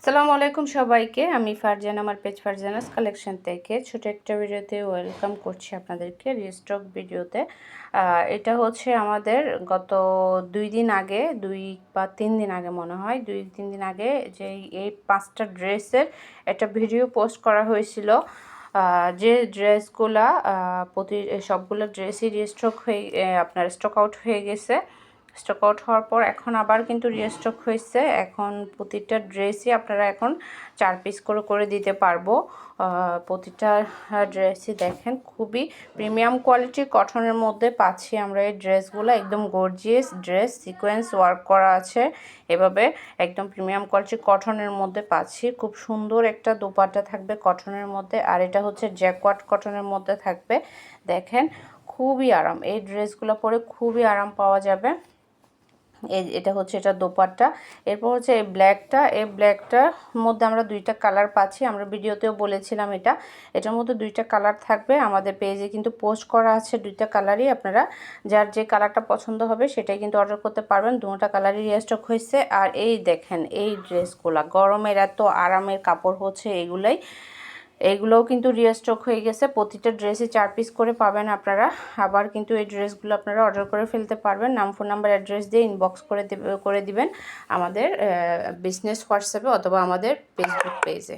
আসসালামু আলাইকুম সবাইকে। আমি ফারজানা, আমার পেজ ফারজানাস কালেকশন থেকে ছোট একটা ভিডিওতে ওয়েলকাম করছি আপনাদেরকে, রিস্টক ভিডিওতে। এটা হচ্ছে আমাদের গত 2 দিন আগে, 2 বা 3 দিন আগে মনে হয়, 2-3 দিন আগে যে এই 5টা ড্রেসের একটা ভিডিও পোস্ট করা হয়েছিল। যে ড্রেসগুলা সবগুলো ড্রেসই রিস্টক হয়ে আপনার স্টক আউট হয়ে গেছে। স্টক আউট হওয়ার পর এখন আবার কিন্তু রিস্টক হয়েছে। এখন প্রতিটা ড্রেসই আপনারা এখন 4 পিস করে দিতে পারবো। প্রতিটা ড্রেসই দেখেন খুবই প্রিমিয়াম কোয়ালিটির কটনের মধ্যে পাচ্ছি আমরা এই ড্রেসগুলো। একদম গর্জিয়াস ড্রেস, সিকোয়েন্স ওয়ার্ক করা আছে এভাবে, একদম প্রিমিয়াম কোয়ালিটির কটনের মধ্যে পাচ্ছি। খুব সুন্দর একটা দোপাট্টা থাকবে কটনের মধ্যে, আর এটা হচ্ছে জ্যাকওয়ার্ড কটনের মধ্যে থাকবে। দেখেন খুবই আরাম, এই ড্রেসগুলো পরে খুবই আরাম পাওয়া যাবে। এটা হচ্ছে এটা দোপাট্টা। এরপর হচ্ছে এই ব্ল্যাকটার মধ্যে আমরা 2টা কালার পাচ্ছি। আমরা ভিডিওতেও বলেছিলাম এটার মধ্যে 2টা কালার থাকবে। আমাদের পেজে কিন্তু পোস্ট করা আছে 2টা কালারই। আপনারা যার যে কালারটা পছন্দ হবে সেটাই কিন্তু অর্ডার করতে পারবেন। 2টা কালারই রিস্টক হয়েছে। আর এই দেখেন এই ড্রেসগুলো, গরমের এত আরামের কাপড় হচ্ছে এইগুলোও কিন্তু রিস্টক হয়ে গেছে। প্রতিটা ড্রেসই 4 পিস করে পাবেন আপনারা। আবার কিন্তু এই ড্রেসগুলো আপনারা অর্ডার করে ফেলতে পারবেন। নাম, ফোন নাম্বার, অ্যাড্রেস দিয়ে ইনবক্স করে দিবেন আমাদের বিজনেস হোয়াটসঅ্যাপে অথবা আমাদের ফেসবুক পেজে।